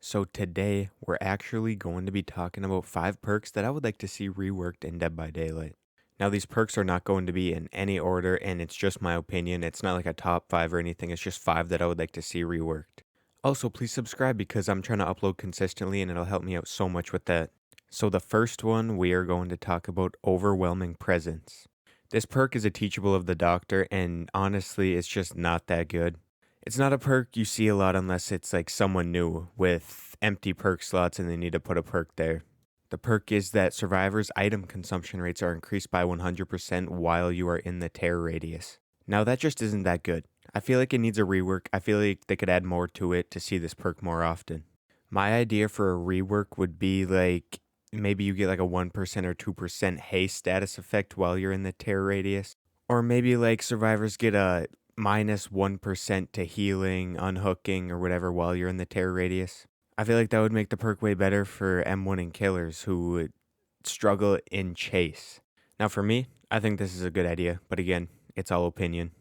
So today we're actually going to be talking about 5 perks that I would like to see reworked in Dead by Daylight. Now these perks are not going to be in any order and it's just my opinion. It's not like a top 5 or anything. It's just 5 that I would like to see reworked. Also, please subscribe because I'm trying to upload consistently and it'll help me out so much with that. So the first one we are going to talk about Overwhelming Presence. This perk is a teachable of the doctor and honestly it's just not that good. It's not a perk you see a lot unless it's like someone new with empty perk slots and they need to put a perk there. The perk is that survivors' item consumption rates are increased by 100% while you are in the terror radius. Now that just isn't that good. I feel like it needs a rework. I feel like they could add more to it to see this perk more often. My idea for a rework would be like maybe you get like a 1% or 2% haste status effect while you're in the terror radius. Or maybe like survivors get a -1% to healing, unhooking, or whatever while you're in the terror radius. I feel like that would make the perk way better for M1 and killers who would struggle in chase. Now for me, I think this is a good idea, but again, it's all opinion.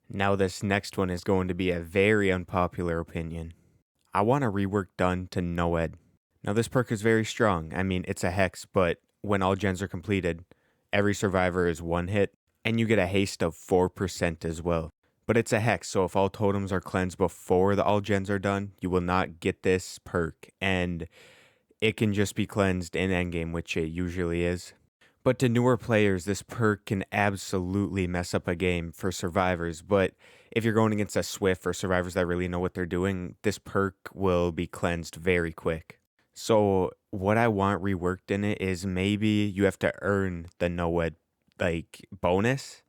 Now this next one is going to be a very unpopular opinion. I want a rework done to Noed. Now this perk is very strong. I mean, it's a hex, but when all gens are completed, every survivor is one hit, and you get a haste of 4% as well. But it's a hex, so if all totems are cleansed before the all gens are done, you will not get this perk, and it can just be cleansed in endgame, which it usually is. But to newer players, this perk can absolutely mess up a game for survivors, but if you're going against a Swift or survivors that really know what they're doing, this perk will be cleansed very quick. So what I want reworked in it is maybe you have to earn the Noed like bonus,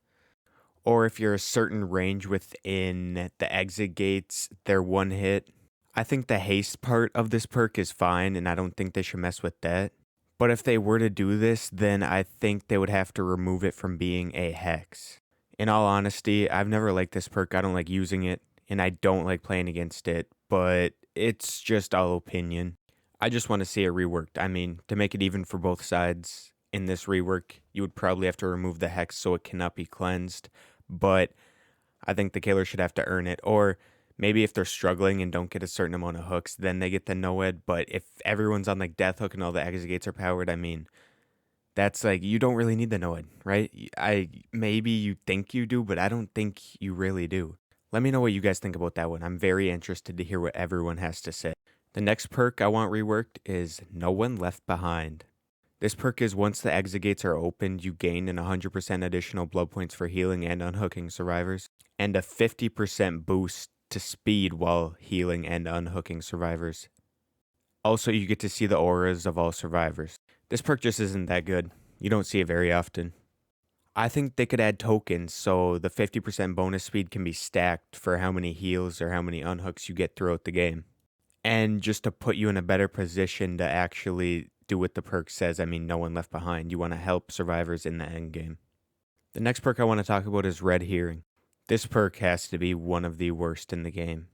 or if you're a certain range within the exit gates, they're one hit. I think the haste part of this perk is fine, and I don't think they should mess with that. But if they were to do this, then I think they would have to remove it from being a hex. In all honesty, I've never liked this perk. I don't like using it, and I don't like playing against it, but it's just all opinion. I just want to see it reworked. I mean, to make it even for both sides in this rework, you would probably have to remove the hex so it cannot be cleansed, but I think the killer should have to earn it. Or maybe if they're struggling and don't get a certain amount of hooks, then they get the Noed. But if everyone's on like Death Hook and all the exit gates are powered, I mean, that's like you don't really need the Noed, right? I maybe you think you do, but I don't think you really do. Let me know what you guys think about that one. I'm very interested to hear what everyone has to say. The next perk I want reworked is No One Left Behind. This perk is once the exit gates are opened, you gain an 100% additional blood points for healing and unhooking survivors, and a 50% boost to speed while healing and unhooking survivors. Also, you get to see the auras of all survivors. This perk just isn't that good. You don't see it very often. I think they could add tokens so the 50% bonus speed can be stacked for how many heals or how many unhooks you get throughout the game. And just to put you in a better position to actually do what the perk says, I mean, no one left behind. You want to help survivors in the end game. The next perk I want to talk about is Red Hearing. This perk has to be one of the worst in the game.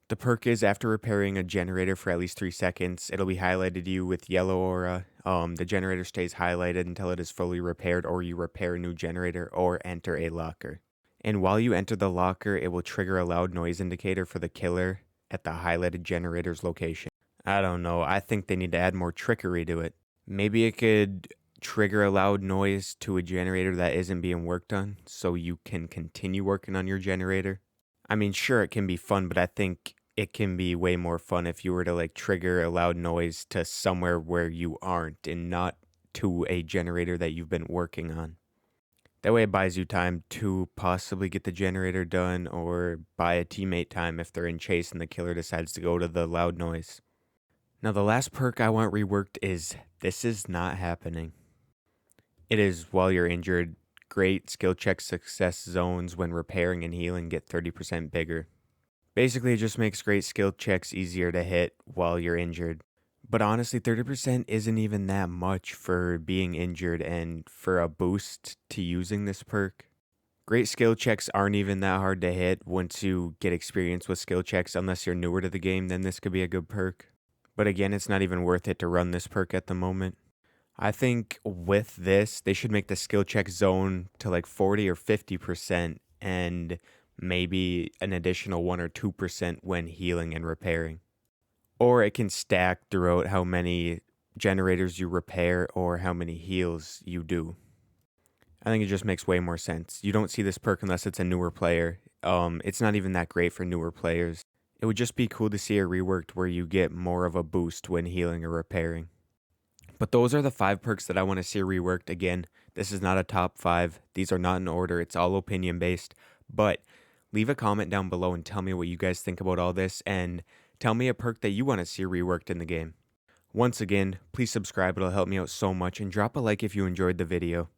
The perk is after repairing a generator for at least 3 seconds, it'll be highlighted to you with yellow aura. The generator stays highlighted until it is fully repaired, or you repair a new generator or enter a locker. And while you enter the locker, it will trigger a loud noise indicator for the killer at the highlighted generator's location. I don't know. I think they need to add more trickery to it. Maybe it could trigger a loud noise to a generator that isn't being worked on so you can continue working on your generator. I mean, sure, it can be fun, but I think it can be way more fun if you were to like trigger a loud noise to somewhere where you aren't and not to a generator that you've been working on. That way it buys you time to possibly get the generator done or buy a teammate time if they're in chase and the killer decides to go to the loud noise. Now the last perk I want reworked is This Is Not Happening. It is while you're injured, great skill check success zones when repairing and healing get 30% bigger. Basically, it just makes great skill checks easier to hit while you're injured. But honestly, 30% isn't even that much for being injured and for a boost to using this perk. Great skill checks aren't even that hard to hit once you get experience with skill checks. Unless you're newer to the game, then this could be a good perk. But again, it's not even worth it to run this perk at the moment. I think with this, they should make the skill check zone to like 40 or 50% and maybe an additional 1 or 2% when healing and repairing. or it can stack throughout how many generators you repair or how many heals you do. I think it just makes way more sense. You don't see this perk unless it's a newer player. It's not even that great for newer players. It would just be cool to see a reworked where you get more of a boost when healing or repairing. But those are the 5 perks that I want to see reworked. Again, this is not a top 5. These are not in order. It's all opinion based. But leave a comment down below and tell me what you guys think about all this, and tell me a perk that you want to see reworked in the game. Once again, please subscribe. It'll help me out so much, and drop a like if you enjoyed the video.